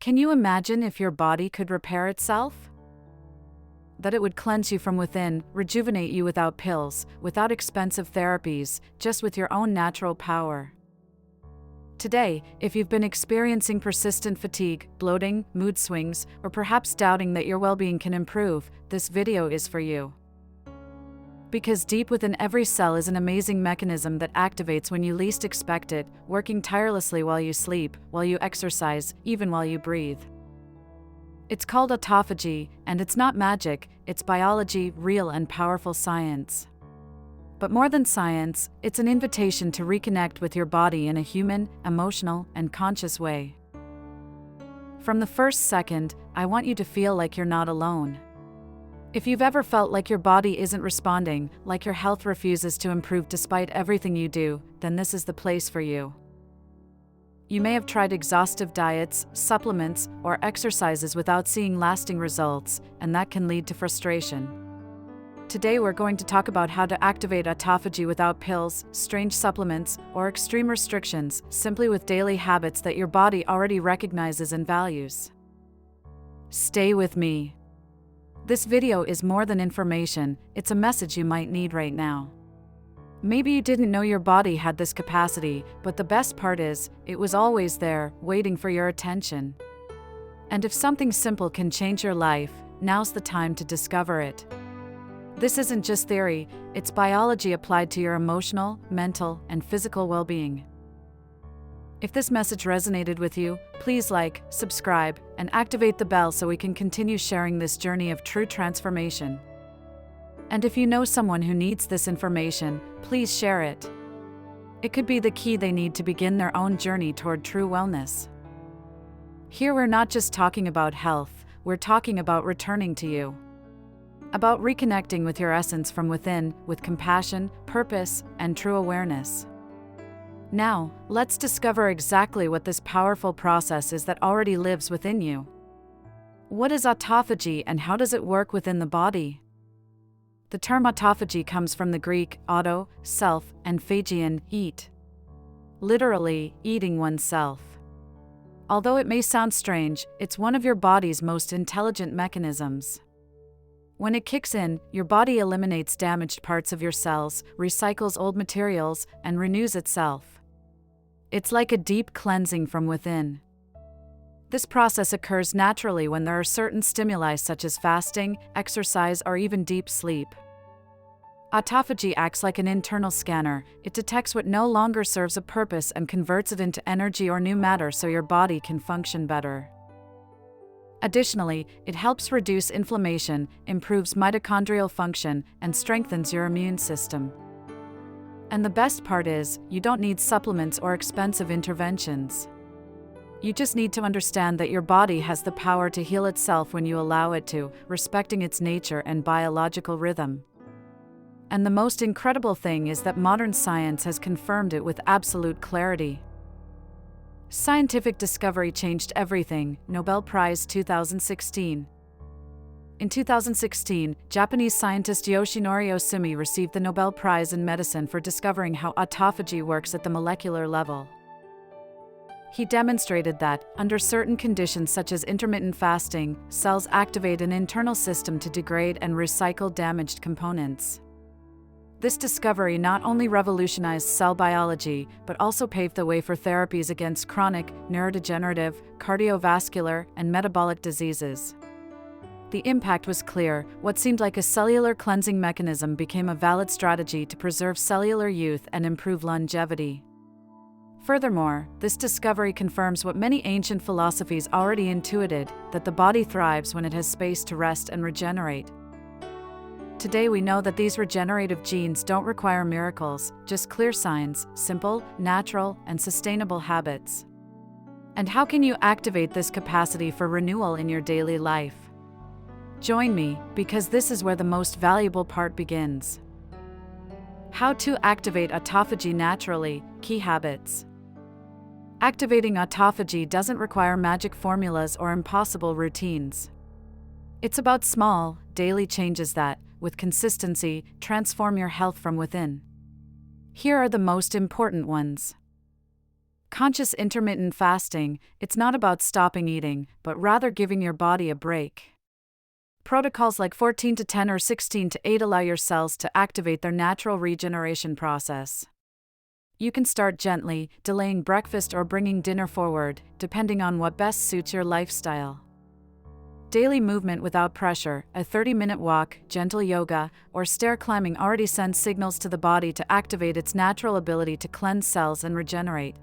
Can you imagine if your body could repair itself? That it would cleanse you from within, rejuvenate you without pills, without expensive therapies, just with your own natural power. Today, if you've been experiencing persistent fatigue, bloating, mood swings, or perhaps doubting that your well-being can improve, this video is for you. Because deep within every cell is an amazing mechanism that activates when you least expect it, working tirelessly while you sleep, while you exercise, even while you breathe. It's called autophagy, and it's not magic, it's biology, real and powerful science. But more than science, it's an invitation to reconnect with your body in a human, emotional, and conscious way. From the first second, I want you to feel like you're not alone. If you've ever felt like your body isn't responding, like your health refuses to improve despite everything you do, then this is the place for you. You may have tried exhaustive diets, supplements, or exercises without seeing lasting results, and that can lead to frustration. Today we're going to talk about how to activate autophagy without pills, strange supplements, or extreme restrictions, simply with daily habits that your body already recognizes and values. Stay with me. This video is more than information, it's a message you might need right now. Maybe you didn't know your body had this capacity, but the best part is, it was always there, waiting for your attention. And if something simple can change your life, now's the time to discover it. This isn't just theory, it's biology applied to your emotional, mental, and physical well-being. If this message resonated with you, please like, subscribe, and activate the bell so we can continue sharing this journey of true transformation. And if you know someone who needs this information, please share it. It could be the key they need to begin their own journey toward true wellness. Here we're not just talking about health, we're talking about returning to you. About reconnecting with your essence from within, with compassion, purpose, and true awareness. Now, let's discover exactly what this powerful process is that already lives within you. What is autophagy and how does it work within the body? The term autophagy comes from the Greek auto, self, and phagian, eat. Literally, eating oneself. Although it may sound strange, it's one of your body's most intelligent mechanisms. When it kicks in, your body eliminates damaged parts of your cells, recycles old materials, and renews itself. It's like a deep cleansing from within. This process occurs naturally when there are certain stimuli such as fasting, exercise, or even deep sleep. Autophagy acts like an internal scanner. It detects what no longer serves a purpose and converts it into energy or new matter so your body can function better. Additionally, it helps reduce inflammation, improves mitochondrial function, and strengthens your immune system. And the best part is, you don't need supplements or expensive interventions. You just need to understand that your body has the power to heal itself when you allow it to, respecting its nature and biological rhythm. And the most incredible thing is that modern science has confirmed it with absolute clarity. Scientific discovery changed everything. Nobel Prize 2016. In 2016, Japanese scientist Yoshinori Ohsumi received the Nobel Prize in Medicine for discovering how autophagy works at the molecular level. He demonstrated that, under certain conditions such as intermittent fasting, cells activate an internal system to degrade and recycle damaged components. This discovery not only revolutionized cell biology, but also paved the way for therapies against chronic, neurodegenerative, cardiovascular, and metabolic diseases. The impact was clear. What seemed like a cellular cleansing mechanism became a valid strategy to preserve cellular youth and improve longevity. Furthermore, this discovery confirms what many ancient philosophies already intuited, that the body thrives when it has space to rest and regenerate. Today we know that these regenerative genes don't require miracles, just clear signs, simple, natural, and sustainable habits. And how can you activate this capacity for renewal in your daily life? Join me, because this is where the most valuable part begins. How to activate autophagy naturally, key habits. Activating autophagy doesn't require magic formulas or impossible routines. It's about small, daily changes that, with consistency, transform your health from within. Here are the most important ones. Conscious intermittent fasting, it's not about stopping eating, but rather giving your body a break. Protocols like 14 to 10 or 16 to 8 allow your cells to activate their natural regeneration process. You can start gently, delaying breakfast or bringing dinner forward, depending on what best suits your lifestyle. Daily movement without pressure, a 30-minute walk, gentle yoga, or stair climbing already sends signals to the body to activate its natural ability to cleanse cells and regenerate.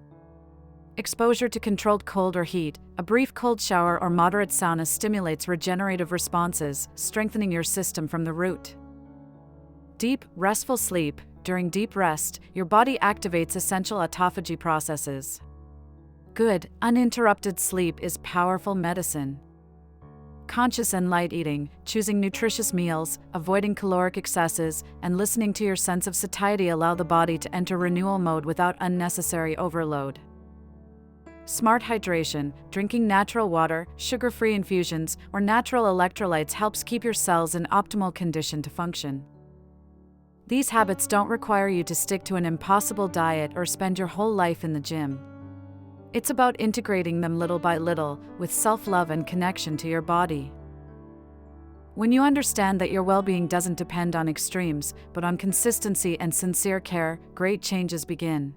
Exposure to controlled cold or heat, a brief cold shower or moderate sauna stimulates regenerative responses, strengthening your system from the root. Deep, restful sleep. During deep rest, your body activates essential autophagy processes. Good, uninterrupted sleep is powerful medicine. Conscious and light eating, choosing nutritious meals, avoiding caloric excesses, and listening to your sense of satiety allow the body to enter renewal mode without unnecessary overload. Smart hydration, drinking natural water, sugar-free infusions, or natural electrolytes helps keep your cells in optimal condition to function. These habits don't require you to stick to an impossible diet or spend your whole life in the gym. It's about integrating them little by little, with self-love and connection to your body. When you understand that your well-being doesn't depend on extremes, but on consistency and sincere care, great changes begin.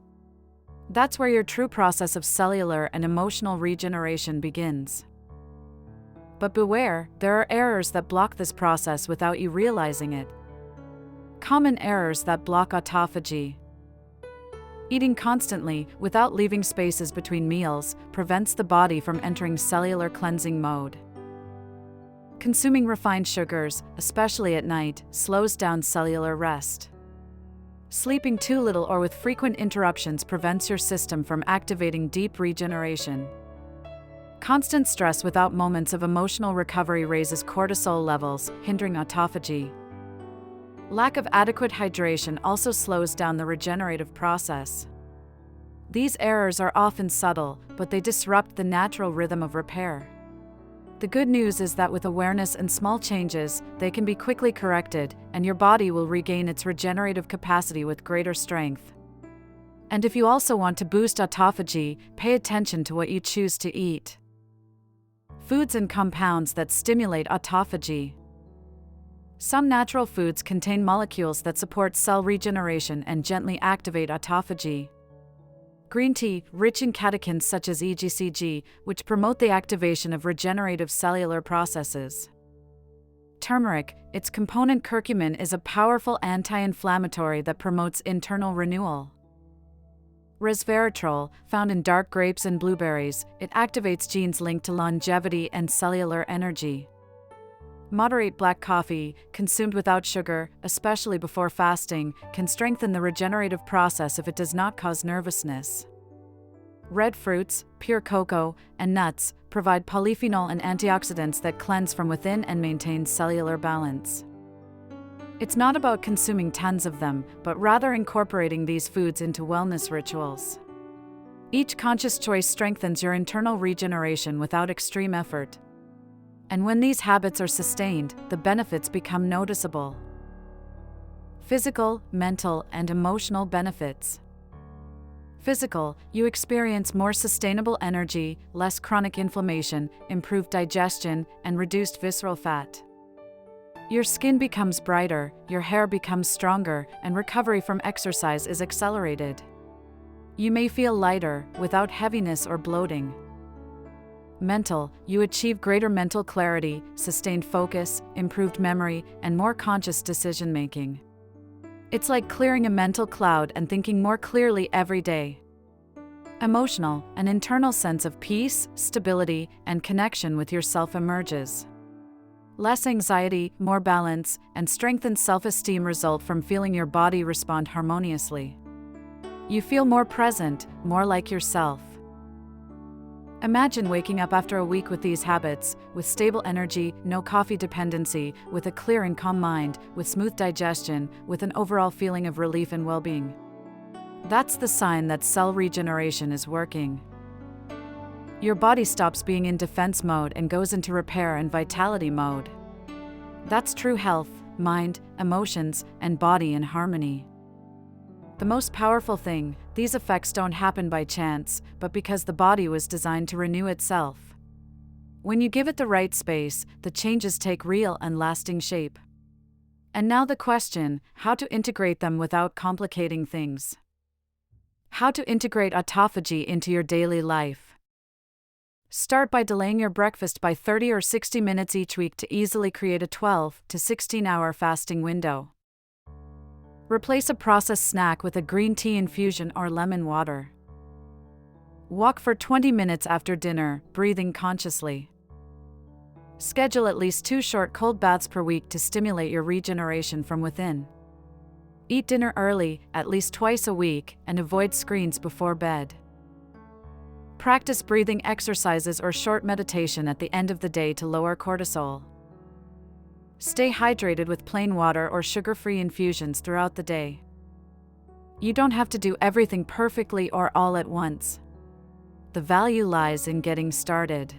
That's where your true process of cellular and emotional regeneration begins. But beware, there are errors that block this process without you realizing it. Common errors that block autophagy. Eating constantly, without leaving spaces between meals, prevents the body from entering cellular cleansing mode. Consuming refined sugars, especially at night, slows down cellular rest. Sleeping too little or with frequent interruptions prevents your system from activating deep regeneration. Constant stress without moments of emotional recovery raises cortisol levels, hindering autophagy. Lack of adequate hydration also slows down the regenerative process. These errors are often subtle, but they disrupt the natural rhythm of repair. The good news is that with awareness and small changes, they can be quickly corrected, and your body will regain its regenerative capacity with greater strength. And if you also want to boost autophagy, pay attention to what you choose to eat. Foods and compounds that stimulate autophagy. Some natural foods contain molecules that support cell regeneration and gently activate autophagy. Green tea, rich in catechins such as EGCG, which promote the activation of regenerative cellular processes. Turmeric, its component curcumin, is a powerful anti-inflammatory that promotes internal renewal. Resveratrol, found in dark grapes and blueberries, it activates genes linked to longevity and cellular energy. Moderate black coffee, consumed without sugar, especially before fasting, can strengthen the regenerative process if it does not cause nervousness. Red fruits, pure cocoa, and nuts provide polyphenol and antioxidants that cleanse from within and maintain cellular balance. It's not about consuming tons of them, but rather incorporating these foods into wellness rituals. Each conscious choice strengthens your internal regeneration without extreme effort. And when these habits are sustained, the benefits become noticeable. Physical, mental, and emotional benefits. Physical, you experience more sustainable energy, less chronic inflammation, improved digestion, and reduced visceral fat. Your skin becomes brighter, your hair becomes stronger, and recovery from exercise is accelerated. You may feel lighter, without heaviness or bloating. Mental, you achieve greater mental clarity, sustained focus, improved memory, and more conscious decision-making. It's like clearing a mental cloud and thinking more clearly every day. Emotional, an internal sense of peace, stability, and connection with yourself emerges. Less anxiety, more balance, and strengthened self-esteem result from feeling your body respond harmoniously. You feel more present, more like yourself. Imagine waking up after a week with these habits, with stable energy, no coffee dependency, with a clear and calm mind, with smooth digestion, with an overall feeling of relief and well-being. That's the sign that cell regeneration is working. Your body stops being in defense mode and goes into repair and vitality mode. That's true health, mind, emotions, and body in harmony. The most powerful thing, These effects don't happen by chance, but because the body was designed to renew itself. When you give it the right space, the changes take real and lasting shape. And now the question, how to integrate them without complicating things. How to integrate autophagy into your daily life. Start by delaying your breakfast by 30 or 60 minutes each week to easily create a 12 to 16-hour fasting window. Replace a processed snack with a green tea infusion or lemon water. Walk for 20 minutes after dinner, breathing consciously. Schedule at least 2 short cold baths per week to stimulate your regeneration from within. Eat dinner early, at least twice a week, and avoid screens before bed. Practice breathing exercises or short meditation at the end of the day to lower cortisol. Stay hydrated with plain water or sugar-free infusions throughout the day. You don't have to do everything perfectly or all at once. The value lies in getting started.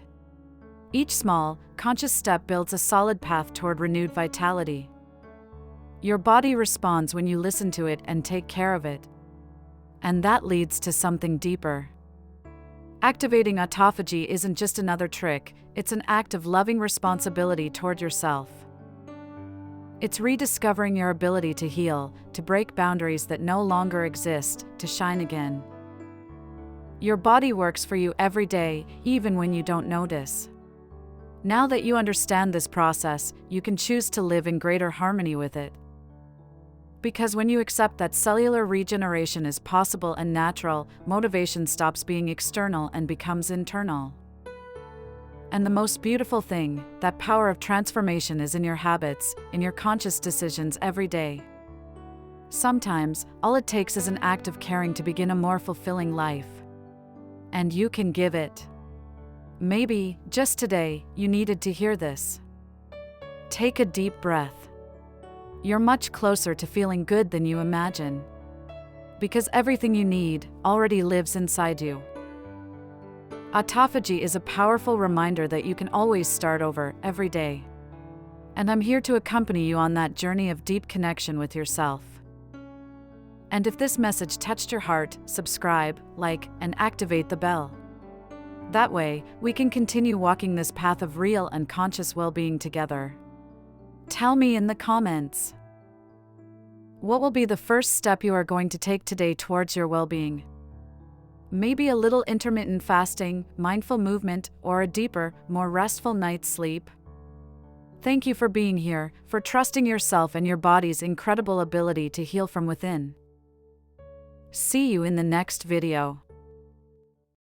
Each small, conscious step builds a solid path toward renewed vitality. Your body responds when you listen to it and take care of it. And that leads to something deeper. Activating autophagy isn't just another trick, it's an act of loving responsibility toward yourself. It's rediscovering your ability to heal, to break boundaries that no longer exist, to shine again. Your body works for you every day, even when you don't notice. Now that you understand this process, you can choose to live in greater harmony with it. Because when you accept that cellular regeneration is possible and natural, motivation stops being external and becomes internal. And the most beautiful thing, that power of transformation is in your habits, in your conscious decisions every day. Sometimes, all it takes is an act of caring to begin a more fulfilling life. And you can give it. Maybe, just today, you needed to hear this. Take a deep breath. You're much closer to feeling good than you imagine. Because everything you need already lives inside you. Autophagy is a powerful reminder that you can always start over, every day. And I'm here to accompany you on that journey of deep connection with yourself. And if this message touched your heart, subscribe, like, and activate the bell. That way, we can continue walking this path of real and conscious well-being together. Tell me in the comments. What will be the first step you are going to take today towards your well-being? Maybe a little intermittent fasting, mindful movement, or a deeper, more restful night's sleep? Thank you for being here, for trusting yourself and your body's incredible ability to heal from within. See you in the next video.